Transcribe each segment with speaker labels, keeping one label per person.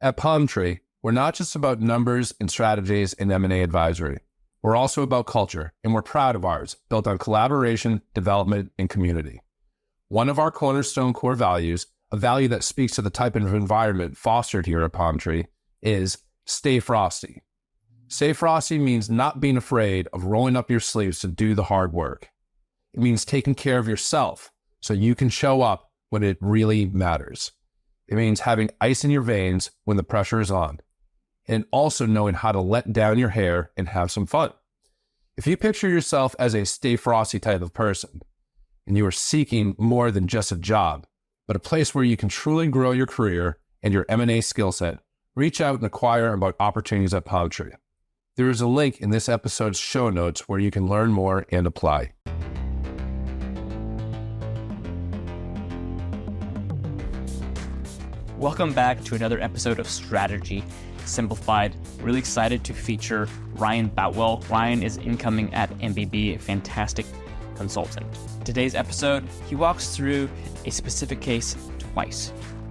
Speaker 1: At Palm Tree, we're not just about numbers and strategies and M&A advisory. We're also about culture, and we're proud of ours, built on collaboration, development, and community. One of our cornerstone core values, a value that speaks to the type of environment fostered here at Palm Tree, is stay frosty. Stay frosty means not being afraid of rolling up your sleeves to do the hard work. It means taking care of yourself so you can show up when it really matters. It means having ice in your veins when the pressure is on, and also knowing how to let down your hair and have some fun. If you picture yourself as a stay frosty type of person, and you are seeking more than just a job, but a place where you can truly grow your career and your M&A skill set, reach out and inquire about opportunities at Palm Tree. There is a link in this episode's show notes where you can learn more and apply.
Speaker 2: Welcome back to another episode of Strategy Simplified. Really excited to feature Ryan Boutwell. Ryan is incoming at MBB, a fantastic consultant. Today's episode, he walks through a specific case twice.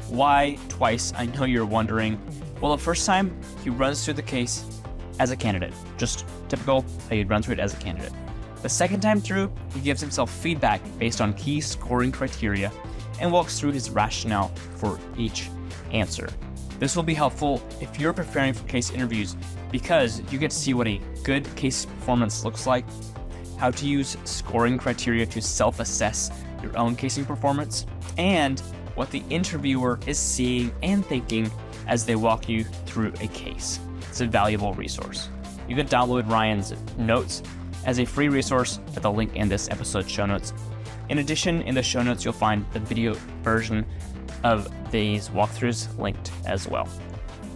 Speaker 2: Why twice? I know you're wondering. Well, the first time, he runs through the case as a candidate. Just typical how you'd run through it as a candidate. The second time through, he gives himself feedback based on key scoring criteria and walks through his rationale for each answer. This will be helpful if you're preparing for case interviews because you get to see what a good case performance looks like, how to use scoring criteria to self-assess your own casing performance, and what the interviewer is seeing and thinking as they walk you through a case. It's a valuable resource. You can download Ryan's notes as a free resource at the link in this episode's show notes. In addition, in the show notes, you'll find the video version of these walkthroughs linked as well.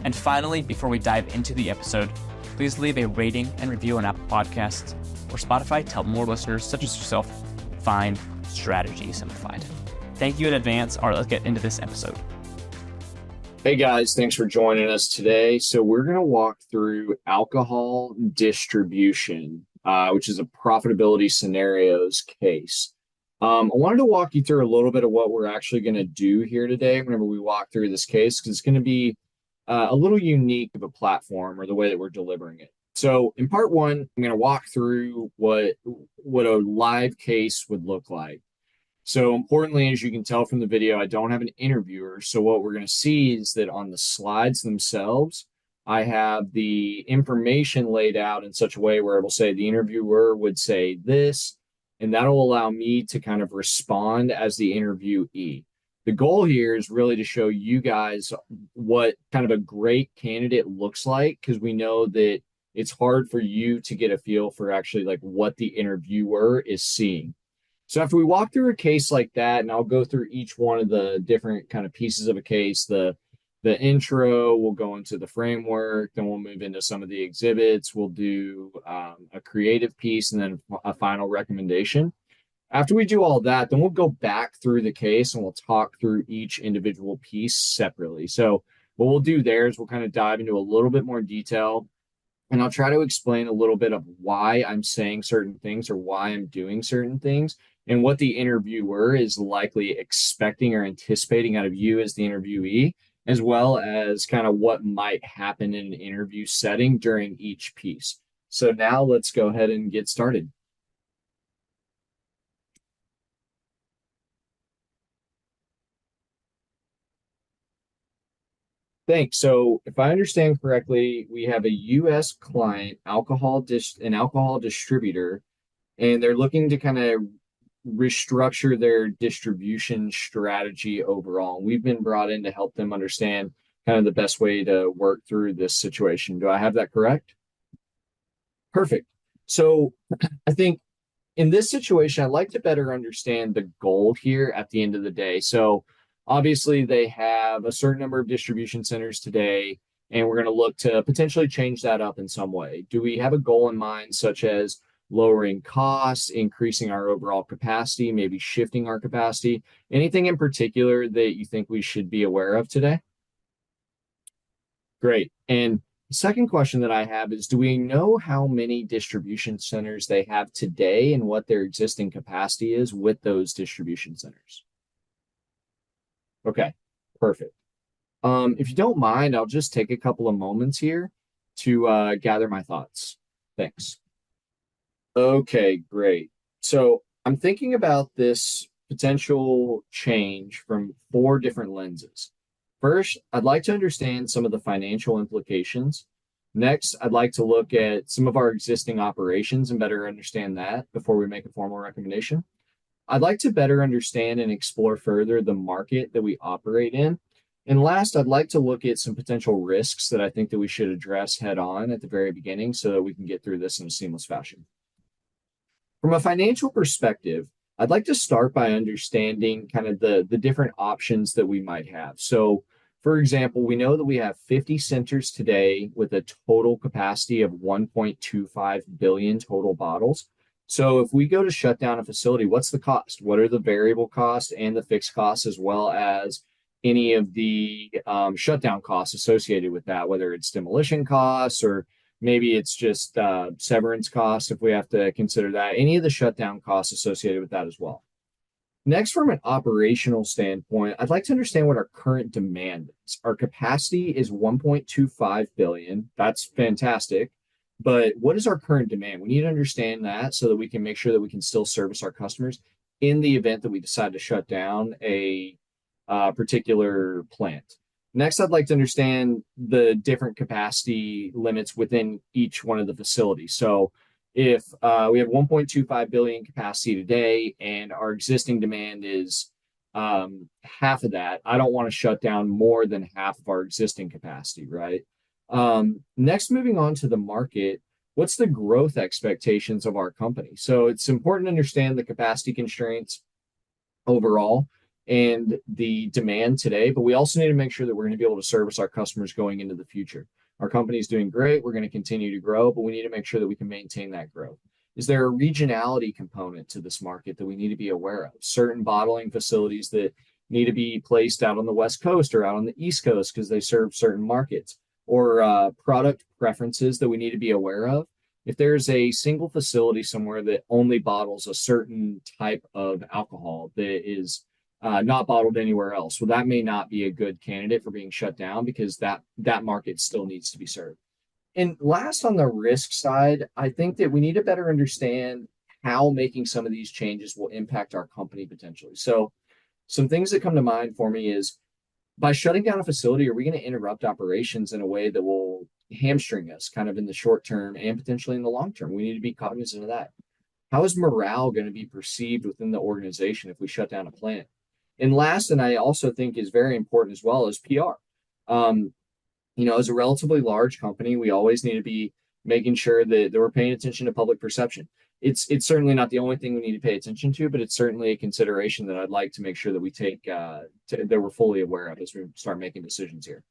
Speaker 2: And finally, before we dive into the episode, please leave a rating and review on Apple Podcasts or Spotify to help more listeners such as yourself find Strategy Simplified. Thank you in advance. All right, let's get into this episode.
Speaker 3: Hey guys, thanks for joining us today. So we're going to walk through alcohol distribution, which is a profitability scenarios case. I wanted to walk you through a little bit of what we're actually going to do here today whenever we walk through this case, because it's going to be a little unique of a platform or the way that we're delivering it. So in part one, I'm going to walk through what a live case would look like. So importantly, as you can tell from the video, I don't have an interviewer. So what we're going to see is that on the slides themselves, I have the information laid out in such a way where it will say the interviewer would say this, and that'll allow me to kind of respond as the interviewee. The goal here is really to show you guys what kind of a great candidate looks like, because we know that it's hard for you to get a feel for actually like what the interviewer is seeing. So after we walk through a case like that, and I'll go through each one of the different kind of pieces of a case, the intro, we'll go into the framework, then we'll move into some of the exhibits, we'll do a creative piece, and then a final recommendation. After we do all that, then we'll go back through the case and we'll talk through each individual piece separately. So what we'll do there is we'll kind of dive into a little bit more detail, and I'll try to explain a little bit of why I'm saying certain things or why I'm doing certain things, and what the interviewer is likely expecting or anticipating out of you as the interviewee, as well as kind of what might happen in an interview setting during each piece. So now let's go ahead and get started. Thanks. So if I understand correctly, we have a U.S. client, an alcohol distributor, and they're looking to kind of restructure their distribution strategy overall. We've been brought in to help them understand kind of the best way to work through this situation. Do I have that correct? Perfect. So I think in this situation, I'd like to better understand the goal here at the end of the day. So obviously they have a certain number of distribution centers today, and we're going to look to potentially change that up in some way. Do we have a goal in mind, such as lowering costs, increasing our overall capacity, maybe shifting our capacity? Anything in particular that you think we should be aware of today? Great. And the second question that I have is, do we know how many distribution centers they have today and what their existing capacity is with those distribution centers? Okay, perfect. If you don't mind, I'll just take a couple of moments here to gather my thoughts. Thanks. Okay, great. So I'm thinking about this potential change from four different lenses. First, I'd like to understand some of the financial implications. Next, I'd like to look at some of our existing operations and better understand that before we make a formal recommendation. I'd like to better understand and explore further the market that we operate in. And last, I'd like to look at some potential risks that I think that we should address head on at the very beginning so that we can get through this in a seamless fashion. From a financial perspective, I'd like to start by understanding kind of the different options that we might have. So, for example, we know that we have 50 centers today with a total capacity of 1.25 billion total bottles. So, if we go to shut down a facility, what's the cost? What are the variable costs and the fixed costs, as well as any of the shutdown costs associated with that, whether it's demolition costs or maybe it's just severance costs if we have to consider that, any of the shutdown costs associated with that as well. Next, from an operational standpoint, I'd like to understand what our current demand is. Our capacity is 1.25 billion. That's fantastic. But what is our current demand? We need to understand that so that we can make sure that we can still service our customers in the event that we decide to shut down a particular plant. Next, I'd like to understand the different capacity limits within each one of the facilities. So if we have 1.25 billion capacity today and our existing demand is half of that, I don't want to shut down more than half of our existing capacity, right? Next, moving on to the market, what's the growth expectations of our company? So it's important to understand the capacity constraints overall and the demand today, but we also need to make sure that we're going to be able to service our customers going into the future. Our company is doing great. We're going to continue to grow, but we need to make sure that we can maintain that growth. Is there a regionality component to this market that we need to be aware of? Certain bottling facilities that need to be placed out on the West Coast or out on the East Coast because they serve certain markets, or product preferences that we need to be aware of. If there's a single facility somewhere that only bottles a certain type of alcohol that is not bottled anywhere else, well, that may not be a good candidate for being shut down because that market still needs to be served. And last, on the risk side, I think that we need to better understand how making some of these changes will impact our company potentially. So some things that come to mind for me is, by shutting down a facility, are we going to interrupt operations in a way that will hamstring us kind of in the short term and potentially in the long term? We need to be cognizant of that. How is morale going to be perceived within the organization if we shut down a plant? And last, and I also think is very important as well, is PR. As a relatively large company, we always need to be making sure that we're paying attention to public perception. It's certainly not the only thing we need to pay attention to, but it's certainly a consideration that I'd like to make sure that we take that we're fully aware of as we start making decisions here.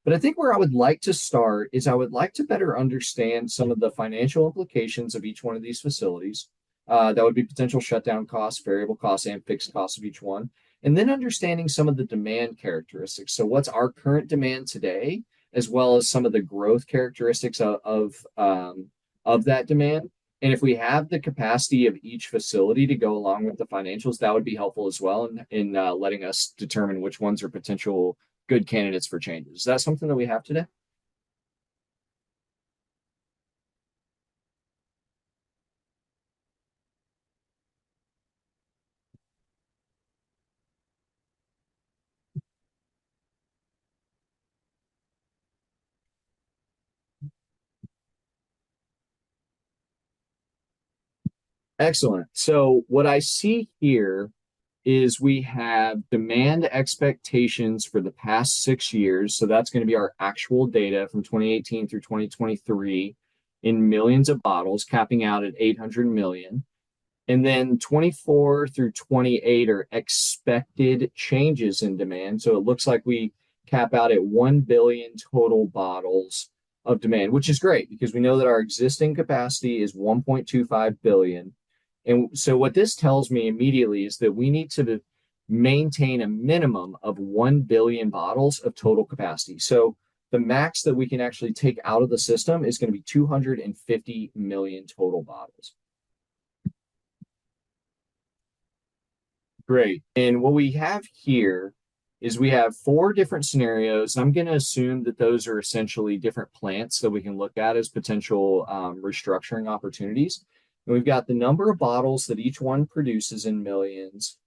Speaker 3: But I think where I would like to start is I would like to better understand some of the financial implications of each one of these facilities. That would be potential shutdown costs, variable costs, and fixed costs of each one. And then understanding some of the demand characteristics. So what's our current demand today, as well as some of the growth characteristics of that demand. And if we have the capacity of each facility to go along with the financials, that would be helpful as well in letting us determine which ones are potential good candidates for changes. Is that something that we have today? Excellent. So what I see here is we have demand expectations for the past 6 years. So that's going to be our actual data from 2018 through 2023 in millions of bottles, capping out at 800 million. And then 24 through 28 are expected changes in demand. So it looks like we cap out at 1 billion total bottles of demand, which is great because we know that our existing capacity is 1.25 billion. And so what this tells me immediately is that we need to maintain a minimum of 1 billion bottles of total capacity. So the max that we can actually take out of the system is going to be 250 million total bottles. Great. And what we have here is we have 4 different scenarios. I'm going to assume that those are essentially different plants that we can look at as potential restructuring opportunities. And we've got the number of bottles that each one produces in millions,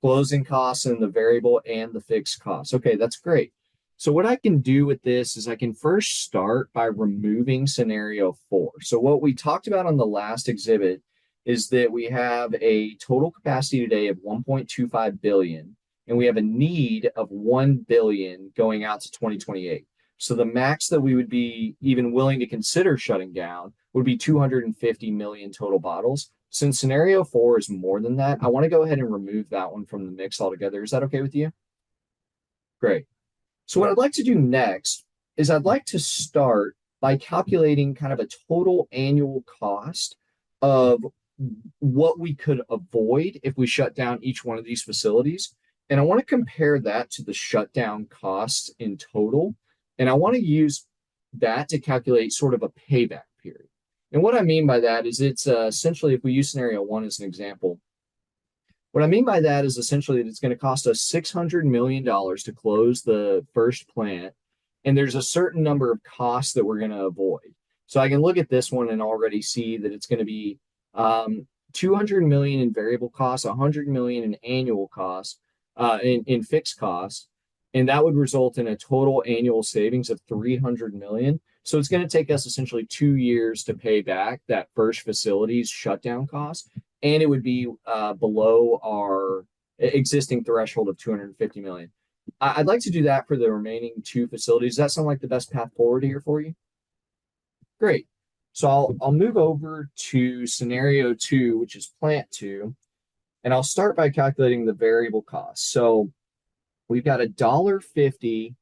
Speaker 3: closing costs and the variable and the fixed costs. Okay, that's great. So what I can do with this is I can first start by removing scenario 4. So what we talked about on the last exhibit is that we have a total capacity today of 1.25 billion, and we have a need of 1 billion going out to 2028. So the max that we would be even willing to consider shutting down would be 250 million total bottles. Since scenario 4 is more than that, I want to go ahead and remove that one from the mix altogether. Is that okay with you? Great. So what I'd like to do next is I'd like to start by calculating kind of a total annual cost of what we could avoid if we shut down each one of these facilities. And I want to compare that to the shutdown costs in total. And I want to use that to calculate sort of a payback period. And what I mean by that is it's essentially, if we use scenario 1 as an example, what I mean by that is essentially that it's going to cost us $600 million to close the first plant. And there's a certain number of costs that we're going to avoid. So I can look at this one and already see that it's going to be 200 million in variable costs, 100 million in annual costs, in fixed costs. And that would result in a total annual savings of 300 million. So it's going to take us essentially 2 years to pay back that first facility's shutdown cost. And it would be below our existing threshold of 250 million. I'd like to do that for the remaining 2 facilities. Does that sound like the best path forward here for you? Great. So I'll move over to scenario 2, which is plant 2, and I'll start by calculating the variable cost. So we've got $1.50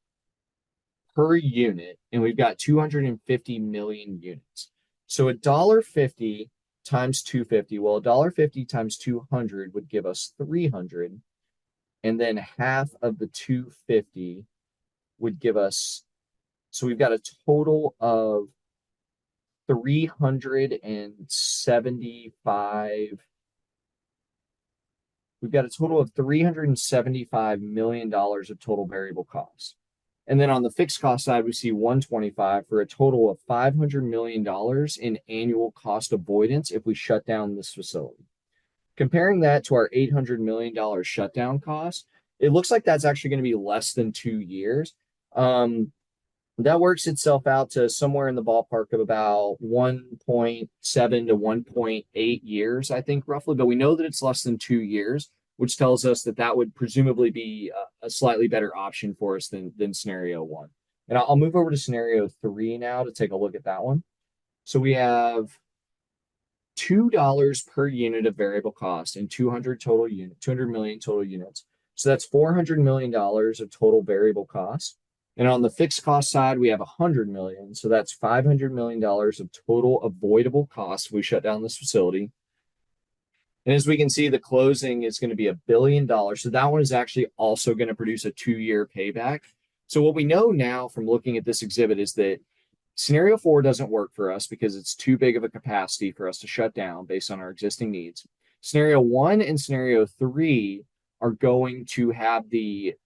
Speaker 3: per unit, and we've got 250 million units. So $1.50 times 250, well, $1.50 times 200 would give us 300, and then half of the 250 would give us, so we've got a total of 375. We've got a total of $375 million of total variable costs. And then on the fixed cost side, we see 125 for a total of $500 million in annual cost avoidance if we shut down this facility. Comparing that to our $800 million shutdown cost, it looks like that's actually going to be less than 2 years. That works itself out to somewhere in the ballpark of about 1.7 to 1.8 years, I think, roughly. But we know that it's less than 2 years, which tells us that that would presumably be a slightly better option for us than scenario 1. And I'll move over to scenario 3 now to take a look at that one. So we have $2 per unit of variable cost and 200 million total units. So that's $400 million of total variable cost. And on the fixed cost side, we have 100 million. So that's $500 million of total avoidable costs if we shut down this facility. And as we can see, the closing is going to be $1 billion. So that one is actually also going to produce a 2-year payback. So what we know now from looking at this exhibit is that scenario 4 doesn't work for us because it's too big of a capacity for us to shut down based on our existing needs. Scenario 1 and scenario 3 are going to have the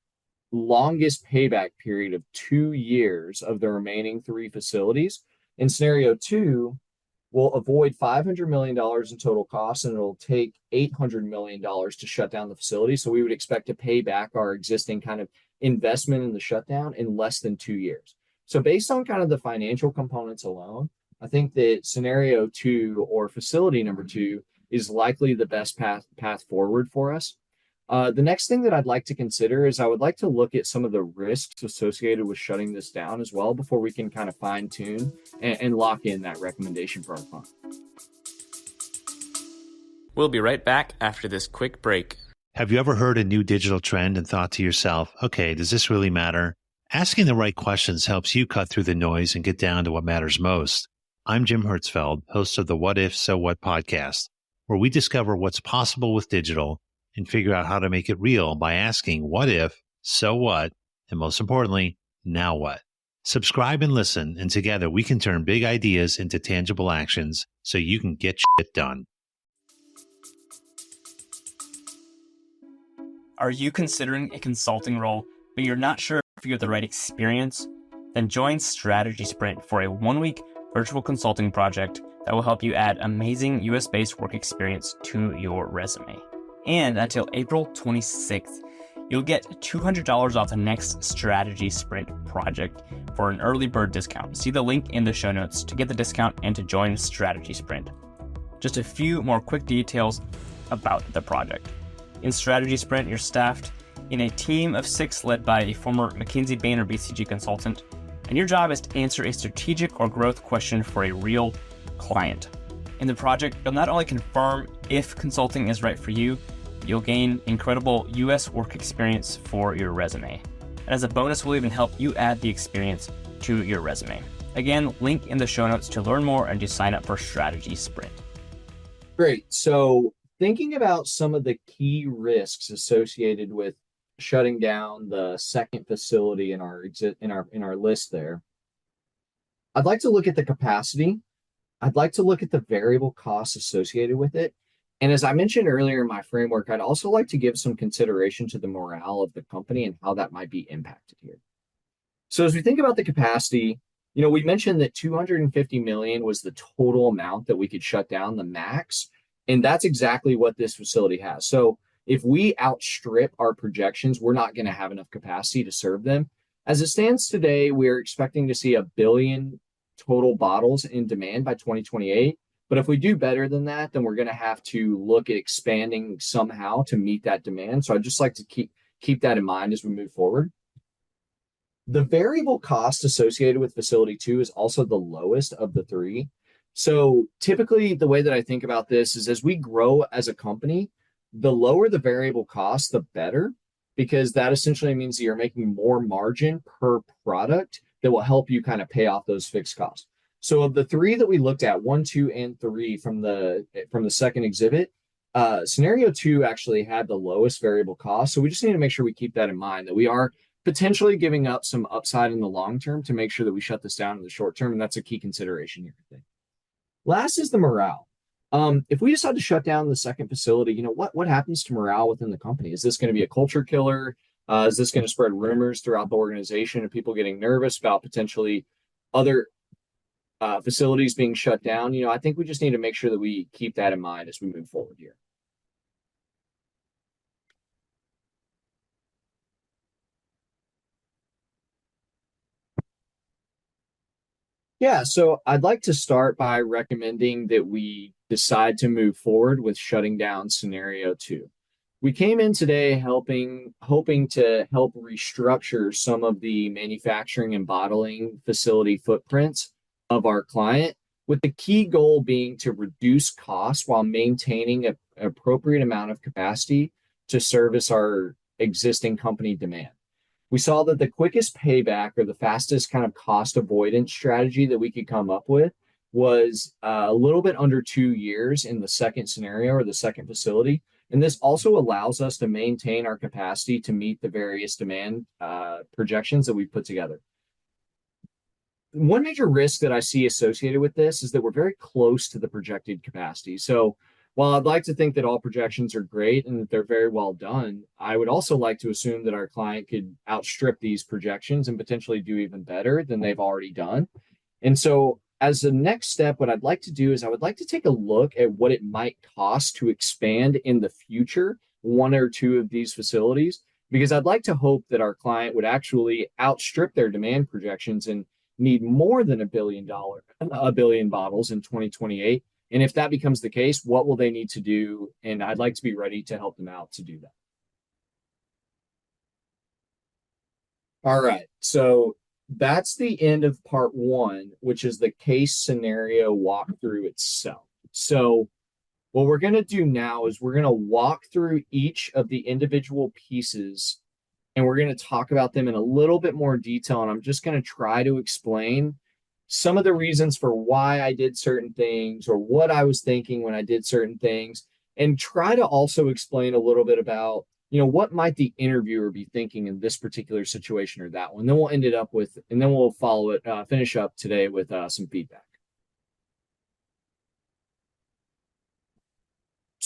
Speaker 3: longest payback period of 2 years of the remaining 3 facilities. In scenario 2, we'll avoid $500 million in total costs, and it'll take $800 million to shut down the facility. So we would expect to pay back our existing kind of investment in the shutdown in less than 2 years. So based on kind of the financial components alone, I think that scenario 2 or facility number 2 is likely the best path forward for us. The next thing that I'd like to consider is I would like to look at some of the risks associated with shutting this down as well before we can kind of fine tune and lock in that recommendation for our client.
Speaker 2: We'll be right back after this quick break.
Speaker 4: Have you ever heard a new digital trend and thought to yourself, okay, does this really matter? Asking the right questions helps you cut through the noise and get down to what matters most. I'm Jim Hertzfeld, host of the What If, So What podcast, where we discover what's possible with digital and figure out how to make it real by asking what if, so what, and most importantly, now what? Subscribe and listen, and together we can turn big ideas into tangible actions so you can get shit done.
Speaker 2: Are you considering a consulting role but you're not sure if you have the right experience, then join Strategy Sprint for a 1-week virtual consulting project that will help you add amazing US-based work experience to your resume. And until April 26th, you'll get $200 off the next Strategy Sprint project for an early bird discount. See the link in the show notes to get the discount and to join Strategy Sprint. Just a few more quick details about the project. In Strategy Sprint, you're staffed in a team of 6 led by a former McKinsey, Bain, or BCG consultant, and your job is to answer a strategic or growth question for a real client. In the project, you'll not only confirm if consulting is right for you, you'll gain incredible US work experience for your resume. And as a bonus, we'll even help you add the experience to your resume. Again, link in the show notes to learn more and to sign up for Strategy Sprint.
Speaker 3: Great. So thinking about some of the key risks associated with shutting down the second facility in our list there, I'd like to look at the capacity. I'd like to look at the variable costs associated with it. And as I mentioned earlier in my framework, I'd also like to give some consideration to the morale of the company and how that might be impacted here. So as we think about the capacity, we mentioned that 250 million was the total amount that we could shut down, the max. And that's exactly what this facility has. So if we outstrip our projections, we're not going to have enough capacity to serve them. As it stands today, we're expecting to see 1 billion total bottles in demand by 2028. But if we do better than that, then we're going to have to look at expanding somehow to meet that demand. So I'd just like to keep that in mind as we move forward. The variable cost associated with facility 2 is also the lowest of the 3. So typically the way that I think about this is as we grow as a company, the lower the variable cost, the better, because that essentially means that you're making more margin per product that will help you kind of pay off those fixed costs. So of the 3 that we looked at, 1, 2, and 3 from the second exhibit, scenario 2 actually had the lowest variable cost. So we just need to make sure we keep that in mind, that we are potentially giving up some upside in the long term to make sure that we shut this down in the short term. And that's a key consideration here, I think. Last is the morale. If we decide to shut down the second facility, what happens to morale within the company? Is this going to be a culture killer? Is this going to spread rumors throughout the organization of people getting nervous about potentially other facilities being shut down? I think we just need to make sure that we keep that in mind as we move forward here. Yeah, so I'd like to start by recommending that we decide to move forward with shutting down scenario 2. We came in today hoping to help restructure some of the manufacturing and bottling facility footprints of our client, with the key goal being to reduce costs while maintaining an appropriate amount of capacity to service our existing company demand. We saw that the quickest payback or the fastest kind of cost avoidance strategy that we could come up with was a little bit under 2 years in the second scenario or the second facility. And this also allows us to maintain our capacity to meet the various demand projections that we've put together. One major risk that I see associated with this is that we're very close to the projected capacity. So while I'd like to think that all projections are great and that they're very well done, I would also like to assume that our client could outstrip these projections and potentially do even better than they've already done. And so as the next step, what I'd like to do is I would like to take a look at what it might cost to expand in the future 1 or 2 of these facilities, because I'd like to hope that our client would actually outstrip their demand projections and need more than $1 billion bottles in 2028. And if that becomes the case, what will they need to do? And I'd like to be ready to help them out to do that. All right. So that's the end of part 1, which is the case scenario walkthrough itself. So what we're going to do now is we're going to walk through each of the individual pieces and we're going to talk about them in a little bit more detail. And I'm just going to try to explain some of the reasons for why I did certain things or what I was thinking when I did certain things, and try to also explain a little bit about, what might the interviewer be thinking in this particular situation or that one. Then we'll finish up today with some feedback.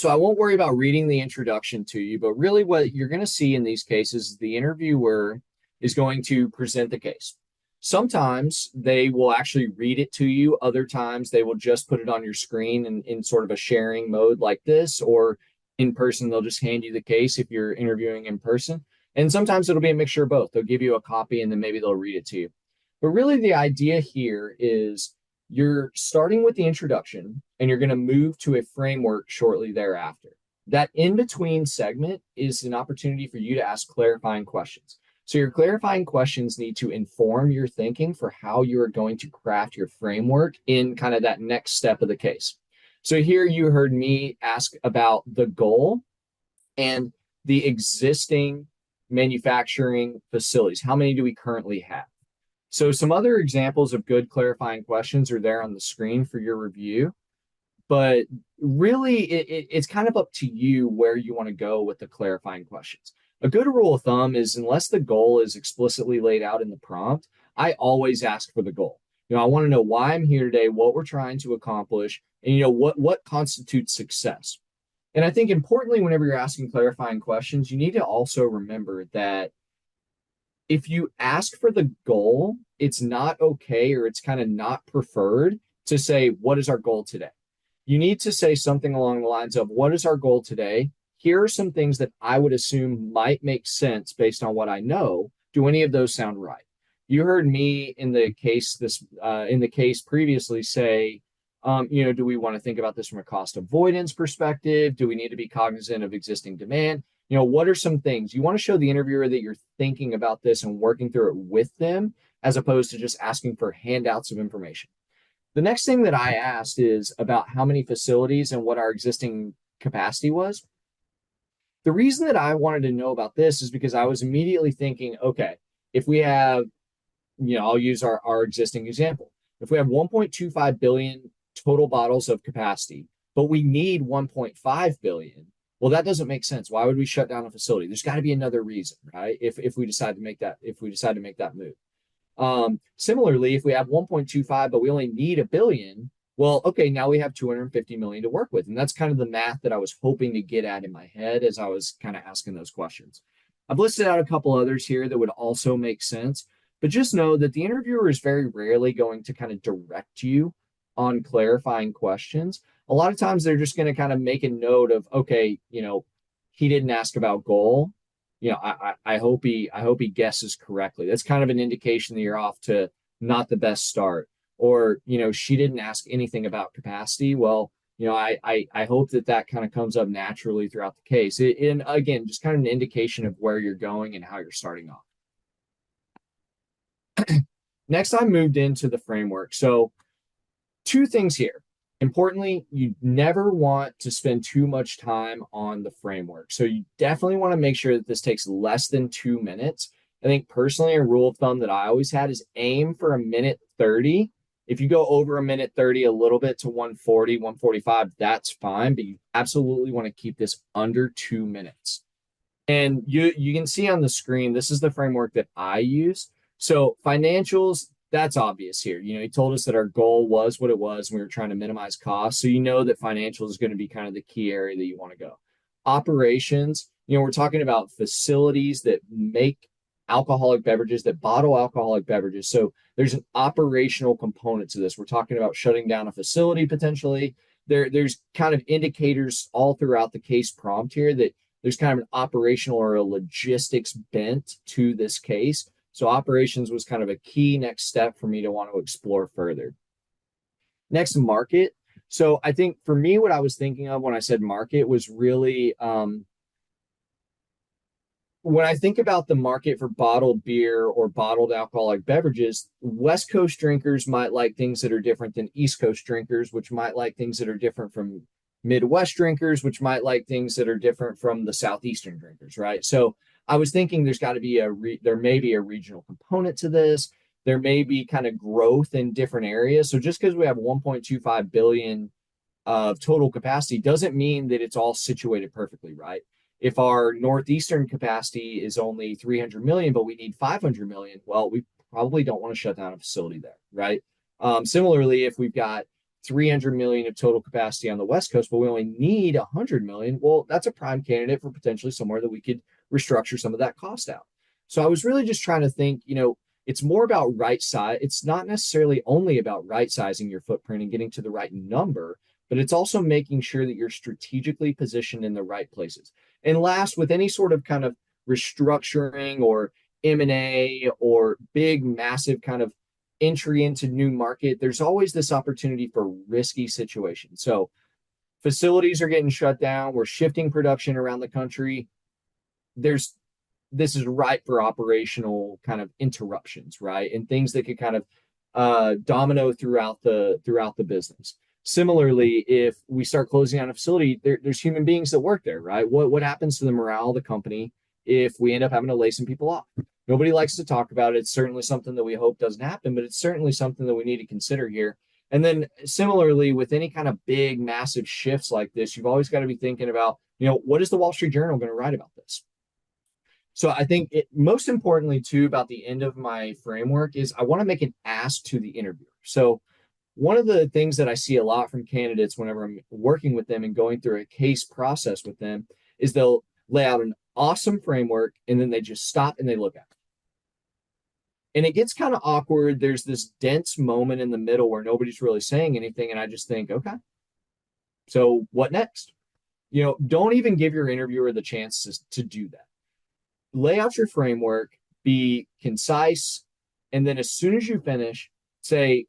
Speaker 3: So I won't worry about reading the introduction to you, but really what you're going to see in these cases is the interviewer is going to present the case. Sometimes they will actually read it to you. Other times they will just put it on your screen in sort of a sharing mode like this, or in person, they'll just hand you the case if you're interviewing in person. And sometimes it'll be a mixture of both. They'll give you a copy and then maybe they'll read it to you. But really the idea here is you're starting with the introduction and you're going to move to a framework shortly thereafter. That in-between segment is an opportunity for you to ask clarifying questions. So your clarifying questions need to inform your thinking for how you are going to craft your framework in kind of that next step of the case. So here you heard me ask about the goal and the existing manufacturing facilities. How many do we currently have? So some other examples of good clarifying questions are there on the screen for your review. But really, it's kind of up to you where you want to go with the clarifying questions. A good rule of thumb is unless the goal is explicitly laid out in the prompt, I always ask for the goal. I want to know why I'm here today, what we're trying to accomplish, and what constitutes success. And I think importantly, whenever you're asking clarifying questions, you need to also remember that if you ask for the goal, it's not okay, or it's kind of not preferred to say, what is our goal today? You need to say something along the lines of, what is our goal today? Here are some things that I would assume might make sense based on what I know. Do any of those sound right? You heard me in the case previously say, do we want to think about this from a cost avoidance perspective? Do we need to be cognizant of existing demand? What are some things you want to show the interviewer that you're thinking about this and working through it with them, as opposed to just asking for handouts of information. The next thing that I asked is about how many facilities and what our existing capacity was. The reason that I wanted to know about this is because I was immediately thinking, okay, if we have, I'll use our existing example. If we have 1.25 billion total bottles of capacity, but we need 1.5 billion, well, that doesn't make sense. Why would we shut down a facility? There's got to be another reason, right? If we decide to make that move. Similarly, if we have 1.25, but we only need a billion, well, okay, now we have 250 million to work with. And that's kind of the math that I was hoping to get at in my head as I was kind of asking those questions. I've listed out a couple others here that would also make sense, but just know that the interviewer is very rarely going to kind of direct you on clarifying questions. A lot of times they're just going to kind of make a note of, okay, he didn't ask about goal. I hope he guesses correctly. That's kind of an indication that you're off to not the best start. Or, she didn't ask anything about capacity. Well, I hope that kind of comes up naturally throughout the case. And again, just kind of an indication of where you're going and how you're starting off. Next, I moved into the framework. So 2 things here. Importantly, you never want to spend too much time on the framework. So you definitely want to make sure that this takes less than 2 minutes. I think personally, a rule of thumb that I always had is aim for 1:30. If you go over 1:30 a little bit to 1:40, 1:45, that's fine, but you absolutely want to keep this under 2 minutes. And you can see on the screen, this is the framework that I use. So financials, that's obvious here. He told us that our goal was what it was, and we were trying to minimize costs. So that financials is going to be kind of the key area that you want to go. Operations, we're talking about facilities that make alcoholic beverages, that bottle alcoholic beverages. So there's an operational component to this. We're talking about shutting down a facility potentially. There's kind of indicators all throughout the case prompt here that there's kind of an operational or a logistics bent to this case. So operations was kind of a key next step for me to want to explore further. Next, market. So I think for me, what I was thinking of when I said market was really, when I think about the market for bottled beer or bottled alcoholic beverages, West Coast drinkers might like things that are different than East Coast drinkers, which might like things that are different from Midwest drinkers, which might like things that are different from the Southeastern drinkers, right? So I was thinking there's got to be there may be a regional component to this. There may be kind of growth in different areas. So just because we have 1.25 billion of total capacity doesn't mean that it's all situated perfectly, right? If our Northeastern capacity is only 300 million, but we need 500 million, well, we probably don't want to shut down a facility there, right? Similarly, if we've got 300 million of total capacity on the West Coast, but we only need 100 million, well, that's a prime candidate for potentially somewhere that we could restructure some of that cost out. So I was really just trying to think, it's more about right size. It's not necessarily only about right sizing your footprint and getting to the right number, but it's also making sure that you're strategically positioned in the right places. And last, with any sort of kind of restructuring or M&A or big, massive kind of entry into new market, there's always this opportunity for risky situations. So facilities are getting shut down. We're shifting production around the country. This is ripe for operational kind of interruptions, right? And things that could kind of domino throughout the business. Similarly, if we start closing down a facility, there's human beings that work there, right? What happens to the morale of the company if we end up having to lay some people off? Nobody likes to talk about it. It's certainly something that we hope doesn't happen, but it's certainly something that we need to consider here. And then similarly, with any kind of big, massive shifts like this, you've always got to be thinking about, what is the Wall Street Journal going to write about this? So I think most importantly too about the end of my framework is I want to make an ask to the interviewer. So one of the things that I see a lot from candidates whenever I'm working with them and going through a case process with them is they'll lay out an awesome framework and then they just stop and they look at it. And it gets kind of awkward. There's this dense moment in the middle where nobody's really saying anything. And I just think, okay, so what next? Don't even give your interviewer the chance to do that. Lay out your framework, be concise, and then as soon as you finish, say,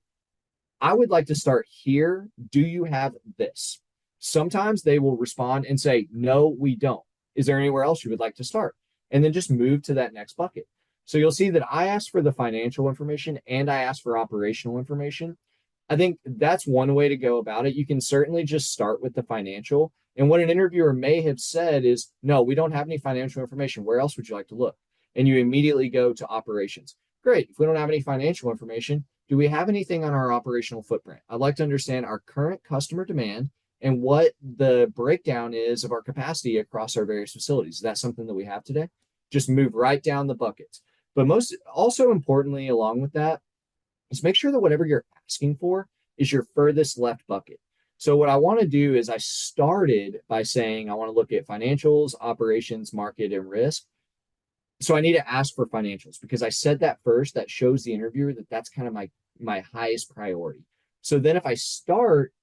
Speaker 3: I would like to start here. Do you have this? Sometimes they will respond and say, no, we don't. Is there anywhere else you would like to start? And then just move to that next bucket. So you'll see that I asked for the financial information and I asked for operational information. I think that's one way to go about it. You can certainly just start with the financial. And what an interviewer may have said is, no, we don't have any financial information. Where else would you like to look? And you immediately go to operations. Great. If we don't have any financial information, do we have anything on our operational footprint? I'd like to understand our current customer demand and what the breakdown is of our capacity across our various facilities. Is that something that we have today? Just move right down the buckets. But also importantly, along with that, is make sure that whatever you're asking for is your furthest left bucket. So what I want to do is I started by saying I want to look at financials, operations, market, and risk. So I need to ask for financials because I said that first. That shows the interviewer that that's kind of my highest priority. So then if I start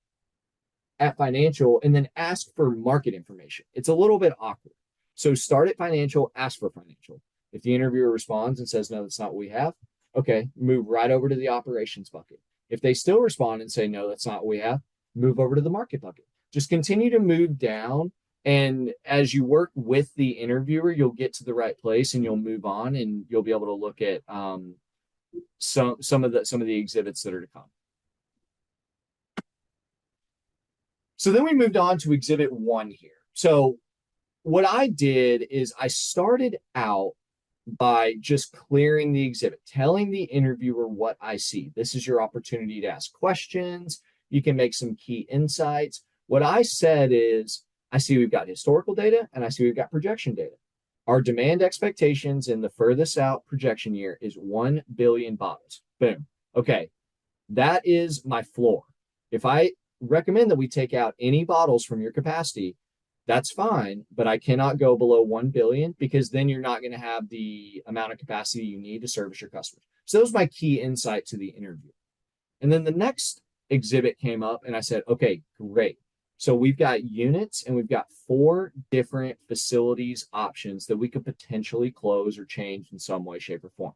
Speaker 3: at financial and then ask for market information, it's a little bit awkward. So start at financial, ask for financial. If the interviewer responds and says, no, that's not what we have, okay, move right over to the operations bucket. If they still respond and say, no, that's not what we have, move over to the market bucket. Just continue to move down. And as you work with the interviewer, you'll get to the right place and you'll move on and you'll be able to look at some of the exhibits that are to come. So then we moved on to exhibit 1 here. So what I did is I started out by just clearing the exhibit, telling the interviewer what I see. This is your opportunity to ask questions. You can make some key insights. What I said is, I see we've got historical data and I see we've got projection data. Our demand expectations in the furthest out projection year is 1 billion bottles. Boom. Okay. That is my floor. If I recommend that we take out any bottles from your capacity, that's fine, but I cannot go below 1 billion because then you're not going to have the amount of capacity you need to service your customers. So that was my key insight to the interview. And then the next exhibit came up and I said, okay, great. So we've got units and we've got 4 different facilities options that we could potentially close or change in some way, shape, or form.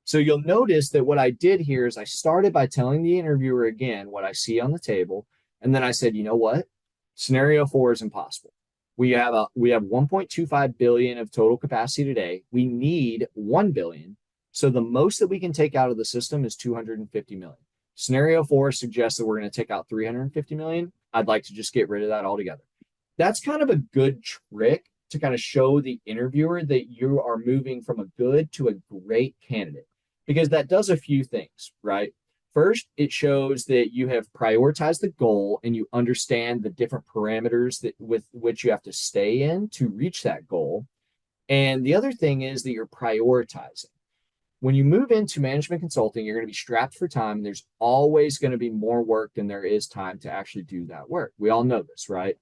Speaker 3: So you'll notice that what I did here is I started by telling the interviewer again what I see on the table. And then I said, you know what? Scenario 4 is impossible. We have 1.25 billion of total capacity today. We need 1 billion. So the most that we can take out of the system is 250 million. Scenario 4 suggests that we're going to take out 350 million. I'd like to just get rid of that altogether. That's kind of a good trick to kind of show the interviewer that you are moving from a good to a great candidate, because that does a few things, right? First, it shows that you have prioritized the goal and you understand the different parameters that with which you have to stay in to reach that goal. And the other thing is that you're prioritizing. When you move into management consulting, you're going to be strapped for time. And there's always going to be more work than there is time to actually do that work. We all know this, right?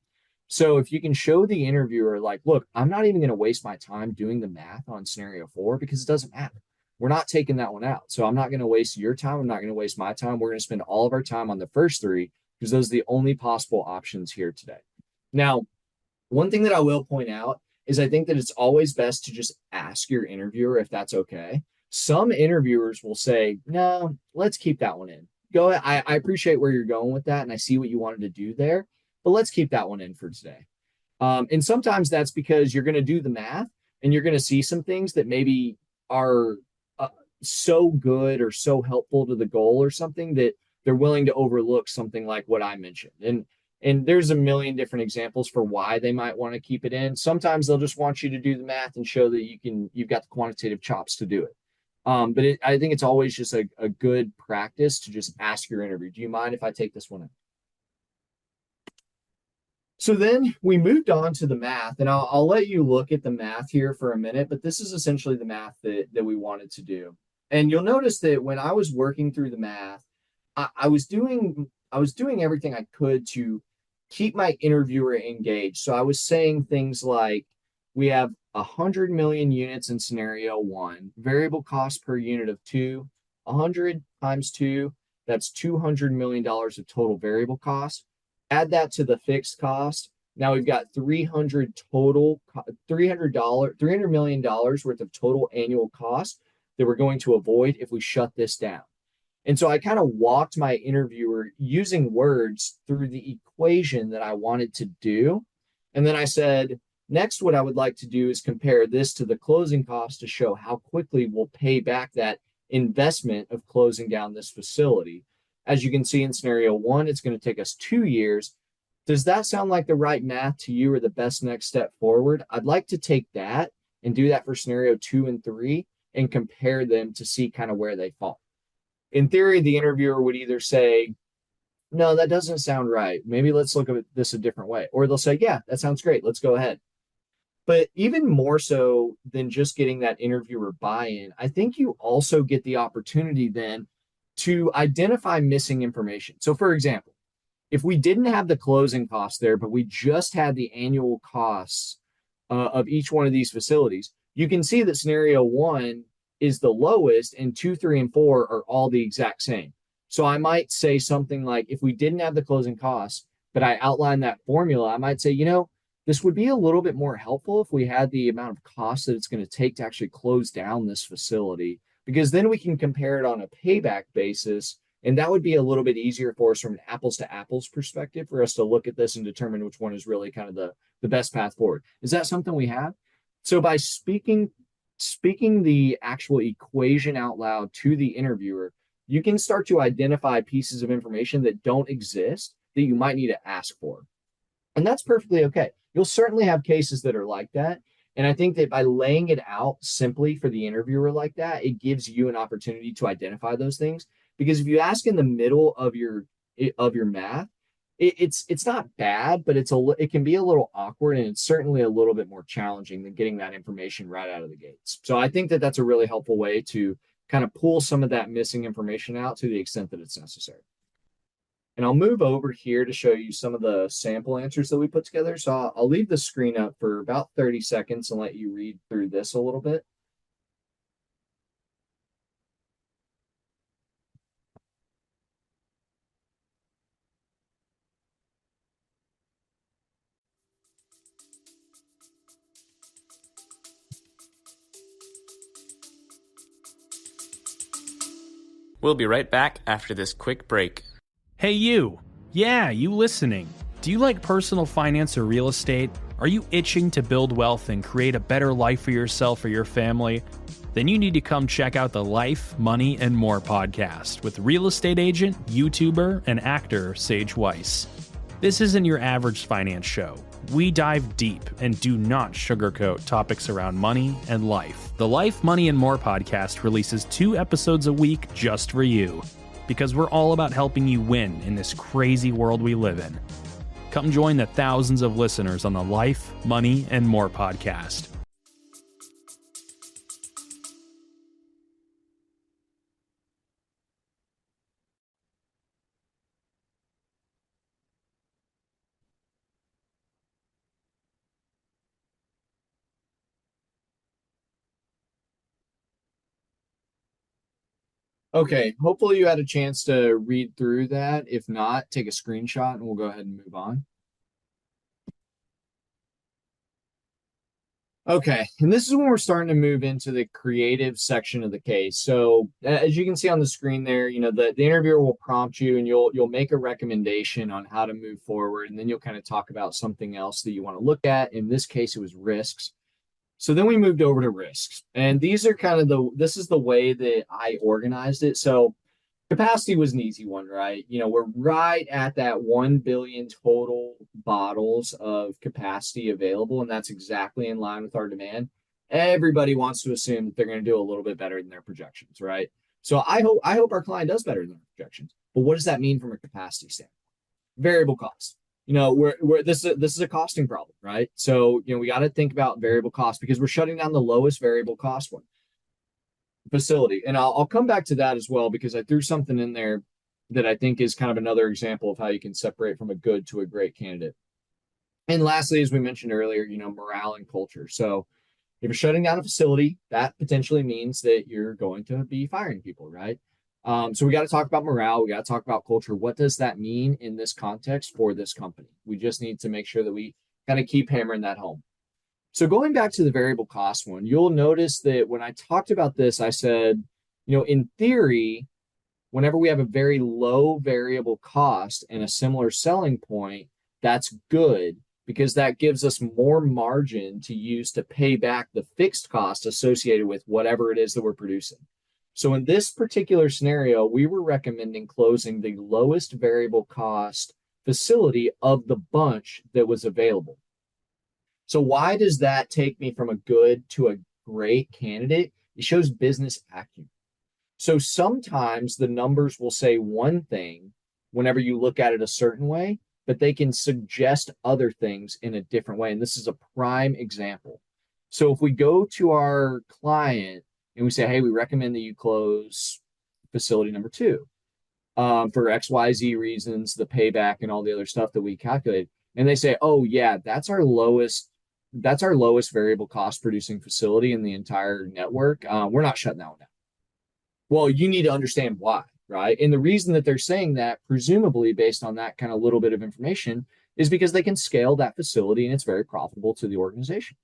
Speaker 3: So if you can show the interviewer, like, look, I'm not even going to waste my time doing the math on scenario 4 because it doesn't matter. We're not taking that one out. So I'm not going to waste your time. I'm not going to waste my time. We're going to spend all of our time on the first 3 because those are the only possible options here today. Now, one thing that I will point out is I think that it's always best to just ask your interviewer if that's okay. Some interviewers will say, no, let's keep that one in. Go ahead. I appreciate where you're going with that, and I see what you wanted to do there, but let's keep that one in for today. And sometimes that's because you're going to do the math and you're going to see some things that maybe are so good or so helpful to the goal or something that they're willing to overlook something like what I mentioned. And there's a million different examples for why they might want to keep it in. Sometimes they'll just want you to do the math and show that you've got the quantitative chops to do it. But I think it's always just a good practice to just ask your interview, do you mind if I take this one in? So then we moved on to the math, and I'll let you look at the math here for a minute, but this is essentially the math that we wanted to do. And you'll notice that when I was working through the math, I was doing everything I could to keep my interviewer engaged. So I was saying things like, we have 100 million units in scenario 1, variable cost per unit of 2, 100 times 2, that's $200 million of total variable cost. Add that to the fixed cost. Now we've got $300 million worth of total annual cost that we're going to avoid if we shut this down. And so I kind of walked my interviewer using words through the equation that I wanted to do. And then I said, next, what I would like to do is compare this to the closing cost to show how quickly we'll pay back that investment of closing down this facility. As you can see in scenario 1, it's going to take us 2 years. Does that sound like the right math to you or the best next step forward? I'd like to take that and do that for scenario 2 and 3 and compare them to see kind of where they fall. In theory, the interviewer would either say, no, that doesn't sound right. Maybe let's look at this a different way. Or they'll say, yeah, that sounds great. Let's go ahead. But even more so than just getting that interviewer buy-in, I think you also get the opportunity then to identify missing information. So for example, if we didn't have the closing costs there, but we just had the annual costs of each one of these facilities, you can see that scenario 1 is the lowest and 2, 3, and 4 are all the exact same. So I might say something like, if we didn't have the closing costs, but I outlined that formula, I might say, this would be a little bit more helpful if we had the amount of cost that it's going to take to actually close down this facility, because then we can compare it on a payback basis. And that would be a little bit easier for us from an apples to apples perspective for us to look at this and determine which one is really kind of the best path forward. Is that something we have? So by speaking the actual equation out loud to the interviewer, you can start to identify pieces of information that don't exist that you might need to ask for. And that's perfectly okay. You'll certainly have cases that are like that. And I think that by laying it out simply for the interviewer like that, it gives you an opportunity to identify those things. Because if you ask in the middle of your math, it's not bad, but it can be a little awkward, and it's certainly a little bit more challenging than getting that information right out of the gates. So I think that that's a really helpful way to kind of pull some of that missing information out to the extent that it's necessary. And I'll move over here to show you some of the sample answers that we put together. So I'll leave the screen up for about 30 seconds and let you read through this a little bit.
Speaker 2: We'll be right back after this quick break.
Speaker 5: Hey, you. Yeah, you listening. Do you like personal finance or real estate? Are you itching to build wealth and create a better life for yourself or your family? Then you need to come check out the Life, Money, and More podcast with real estate agent, YouTuber, and actor Sage Weiss. This isn't your average finance show. We dive deep and do not sugarcoat topics around money and life. The Life, Money, and More podcast releases 2 episodes a week just for you, because we're all about helping you win in this crazy world we live in. Come join the thousands of listeners on the Life, Money, and More podcast.
Speaker 3: Okay, hopefully you had a chance to read through that. If not, take a screenshot and we'll go ahead and move on. Okay, and this is when we're starting to move into the creative section of the case. So as you can see on the screen there, the interviewer will prompt you and you'll make a recommendation on how to move forward, and then you'll kind of talk about something else that you want to look at. In this case, it was risks. So then we moved over to risks. And these are kind of this is the way that I organized it. So capacity was an easy one, right? We're right at that 1 billion total bottles of capacity available, and that's exactly in line with our demand. Everybody wants to assume that they're going to do a little bit better than their projections, right? So I hope our client does better than their projections. But what does that mean from a capacity standpoint? Variable cost. This is a costing problem, right? So we got to think about variable cost because we're shutting down the lowest variable cost one, facility. And I'll come back to that as well because I threw something in there that I think is kind of another example of how you can separate from a good to a great candidate. And lastly, as we mentioned earlier, morale and culture. So if you're shutting down a facility, that potentially means that you're going to be firing people, right? So we got to talk about morale. We got to talk about culture. What does that mean in this context for this company? We just need to make sure that we kind of keep hammering that home. So going back to the variable cost one, you'll notice that when I talked about this, I said, in theory, whenever we have a very low variable cost and a similar selling point, that's good because that gives us more margin to use to pay back the fixed cost associated with whatever it is that we're producing. So in this particular scenario, we were recommending closing the lowest variable cost facility of the bunch that was available. So why does that take me from a good to a great candidate? It shows business acumen. So sometimes the numbers will say one thing whenever you look at it a certain way, but they can suggest other things in a different way. And this is a prime example. So if we go to our client and we say, hey, we recommend that you close facility number 2 for XYZ reasons, the payback and all the other stuff that we calculated. And they say, oh, yeah, that's our lowest variable cost producing facility in the entire network. We're not shutting that one down. Well, you need to understand why, right? And the reason that they're saying that, presumably based on that kind of little bit of information, is because they can scale that facility and it's very profitable to the organization.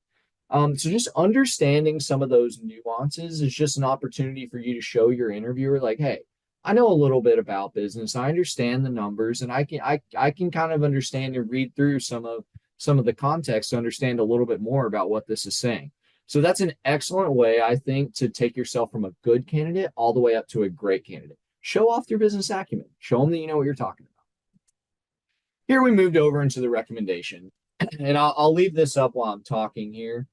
Speaker 3: So just understanding some of those nuances is just an opportunity for you to show your interviewer, like, hey, I know a little bit about business. I understand the numbers, and I can kind of understand and read through some of the context to understand a little bit more about what this is saying. So that's an excellent way, I think, to take yourself from a good candidate all the way up to a great candidate. Show off your business acumen. Show them that you know what you're talking about. Here we moved over into the recommendation, and I'll leave this up while I'm talking here.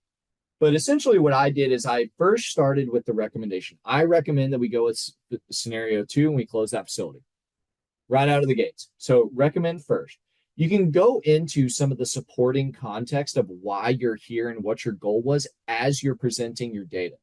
Speaker 3: But essentially what I did is I first started with the recommendation. I recommend that we go with scenario 2 and we close that facility right out of the gates. So recommend first. You can go into some of the supporting context of why you're here and what your goal was as you're presenting your data.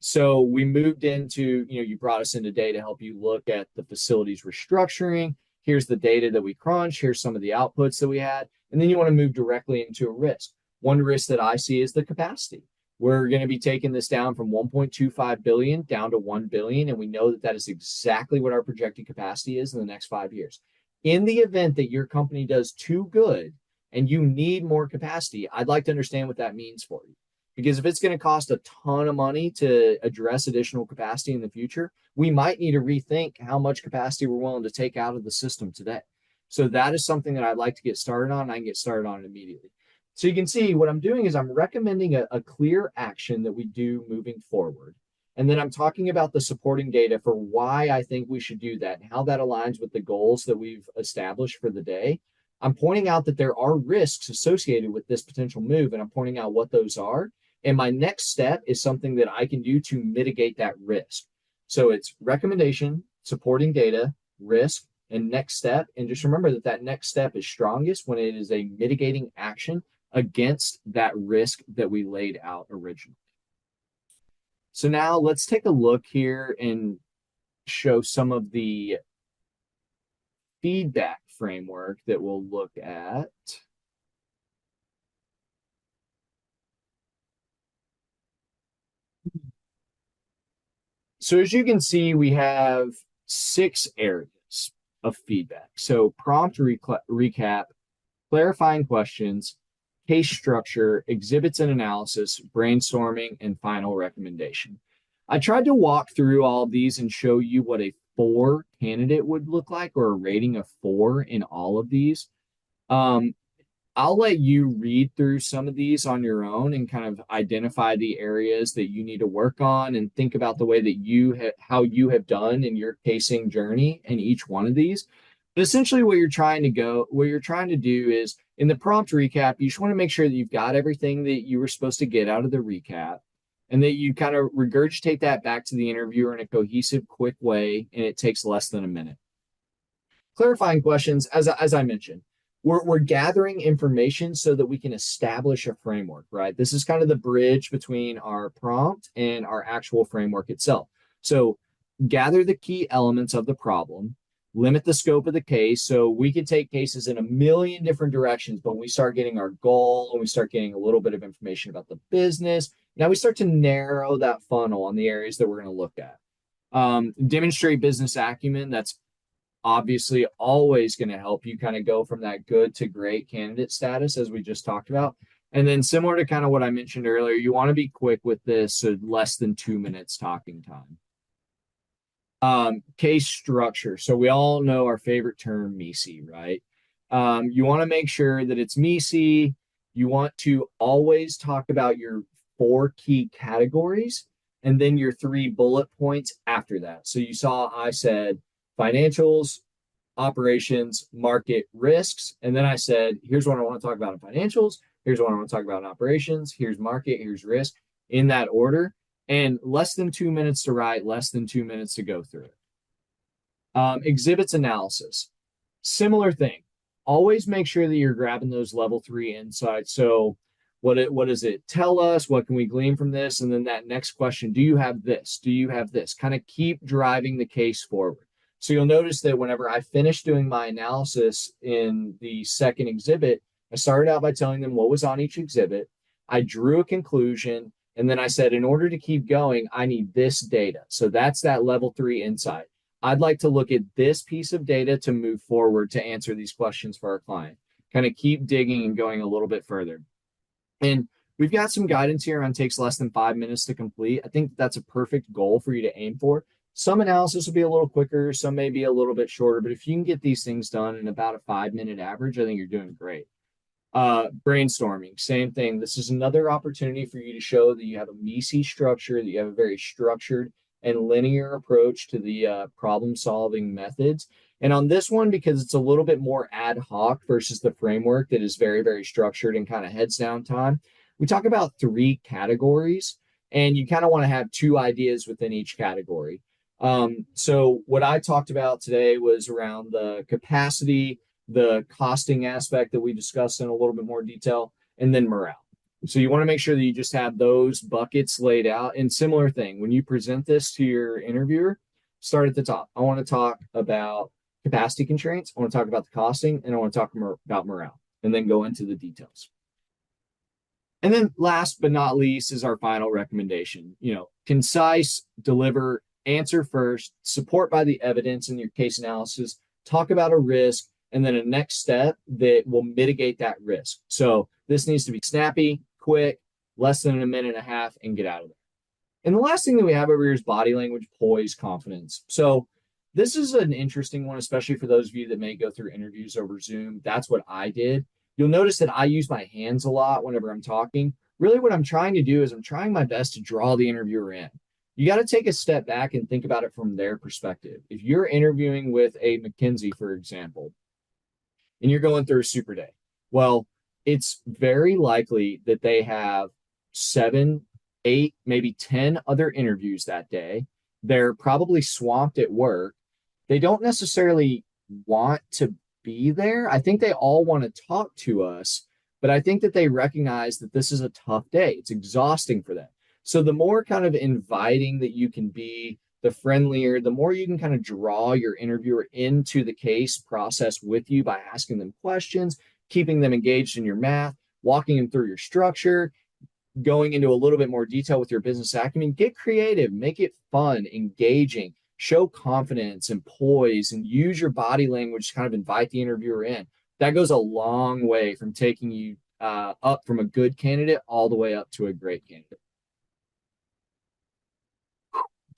Speaker 3: So we moved into, you brought us in today to help you look at the facility's restructuring. Here's the data that we crunched. Here's some of the outputs that we had. And then you want to move directly into a risk. One risk that I see is the capacity. We're going to be taking this down from 1.25 billion down to 1 billion. And we know that that is exactly what our projected capacity is in the next 5 years. In the event that your company does too good and you need more capacity, I'd like to understand what that means for you. Because if it's going to cost a ton of money to address additional capacity in the future, we might need to rethink how much capacity we're willing to take out of the system today. So that is something that I'd like to get started on. I can get started on it immediately. So you can see what I'm doing is I'm recommending a clear action that we do moving forward. And then I'm talking about the supporting data for why I think we should do that and how that aligns with the goals that we've established for the day. I'm pointing out that there are risks associated with this potential move, and I'm pointing out what those are. And my next step is something that I can do to mitigate that risk. So it's recommendation, supporting data, risk, and next step. And just remember that that next step is strongest when it is a mitigating action against that risk that we laid out originally. So now let's take a look here and show some of the feedback framework that we'll look at. So as you can see, we have 6 areas of feedback. So prompt recap, clarifying questions, case structure, exhibits and analysis, brainstorming, and final recommendation. I tried to walk through all of these and show you what a 4 candidate would look like, or a rating of 4 in all of these. I'll let you read through some of these on your own and kind of identify the areas that you need to work on, and think about the way that how you have done in your casing journey in each one of these. But essentially what you're trying to do is, in the prompt recap, you just want to make sure that you've got everything that you were supposed to get out of the recap, and that you kind of regurgitate that back to the interviewer in a cohesive, quick way, and it takes less than a minute. Clarifying questions, as I mentioned, we're gathering information so that we can establish a framework, right? This is kind of the bridge between our prompt and our actual framework itself. So gather the key elements of the problem, limit the scope of the case. So we could take cases in a million different directions, but when we start getting our goal and we start getting a little bit of information about the business, now we start to narrow that funnel on the areas that we're going to look at. Demonstrate business acumen. That's obviously always going to help you kind of go from that good to great candidate status, as we just talked about. And then similar to kind of what I mentioned earlier, you want to be quick with this, so less than 2 minutes talking time. Case structure. So we all know our favorite term, MECE, right? You want to make sure that it's MECE. You want to always talk about your 4 key categories and then your 3 bullet points after that. So you saw I said financials, operations, market, risks. And then I said, here's what I want to talk about in financials. Here's what I want to talk about in operations. Here's market. Here's risk, in that order. And less than 2 minutes to write, less than 2 minutes to go through it. Exhibits analysis. Similar thing. Always make sure that you're grabbing those level 3 insights. So what does it tell us? What can we glean from this? And then that next question, do you have this? Do you have this? Kind of keep driving the case forward. So you'll notice that whenever I finished doing my analysis in the second exhibit, I started out by telling them what was on each exhibit. I drew a conclusion, and then I said, in order to keep going, I need this data. So that's that level 3 insight. I'd like to look at this piece of data to move forward to answer these questions for our client. Kind of keep digging and going a little bit further. And we've got some guidance here on takes less than 5 minutes to complete. I think that's a perfect goal for you to aim for. Some analysis will be a little quicker, some may be a little bit shorter, but if you can get these things done in about a 5-minute average, I think you're doing great. Brainstorming, same thing. This is another opportunity for you to show that you have a MECE structure, that you have a very structured and linear approach to the problem-solving methods. And on this one, because it's a little bit more ad hoc versus the framework that is very, very structured and kind of heads down time, we talk about 3 categories, and you kind of want to have 2 ideas within each category. So what I talked about today was around the capacity, the costing aspect that we discussed in a little bit more detail, and then morale. So you want to make sure that you just have those buckets laid out. And similar thing, when you present this to your interviewer, start at the top. I want to talk about capacity constraints. I want to talk about the costing, and I want to talk about morale, and then go into the details. And then last but not least is our final recommendation. Concise, deliver, answer first, support by the evidence in your case analysis, talk about a risk, and then a next step that will mitigate that risk. So this needs to be snappy, quick, less than a minute and a half, and get out of there. And the last thing that we have over here is body language, poise, confidence. So this is an interesting one, especially for those of you that may go through interviews over Zoom. That's what I did. You'll notice that I use my hands a lot whenever I'm talking. Really what I'm trying to do is I'm trying my best to draw the interviewer in. You got to take a step back and think about it from their perspective. If you're interviewing with a McKinsey, for example, and you're going through a super day, well, it's very likely that they have 7, 8, maybe 10 other interviews that day. They're probably swamped at work. They don't necessarily want to be there. I think they all want to talk to us, but I think that they recognize that this is a tough day. It's exhausting for them. So the more kind of inviting that you can be, the friendlier, the more you can kind of draw your interviewer into the case process with you by asking them questions, keeping them engaged in your math, walking them through your structure, going into a little bit more detail with your business acumen, get creative, make it fun, engaging, show confidence and poise, and use your body language to kind of invite the interviewer in. That goes a long way from taking you up from a good candidate all the way up to a great candidate.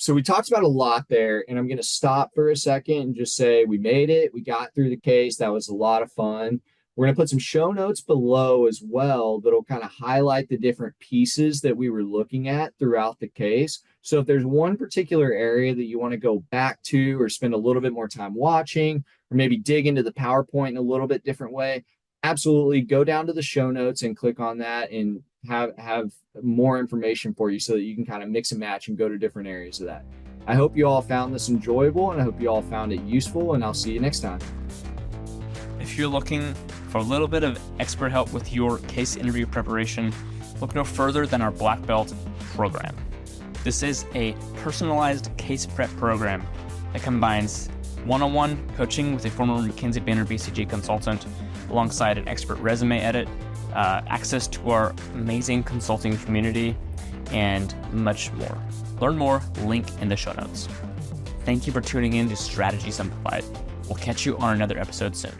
Speaker 3: So we talked about a lot there, and I'm going to stop for a second and just say we made it. We got through the case. That was a lot of fun. We're going to put some show notes below as well that'll kind of highlight the different pieces that we were looking at throughout the case. So if there's one particular area that you want to go back to or spend a little bit more time watching, or maybe dig into the PowerPoint in a little bit different way, absolutely go down to the show notes and click on that and have more information for you so that you can kind of mix and match and go to different areas of that. I hope you all found this enjoyable, and I hope you all found it useful, and I'll see you next time.
Speaker 2: If you're looking for a little bit of expert help with your case interview preparation, look no further than our Black Belt program. This is a personalized case prep program that combines one-on-one coaching with a former McKinsey Banner BCG consultant alongside an expert resume edit, access to our amazing consulting community, and much more. Learn more, link in the show notes. Thank you for tuning in to Strategy Simplified. We'll catch you on another episode soon.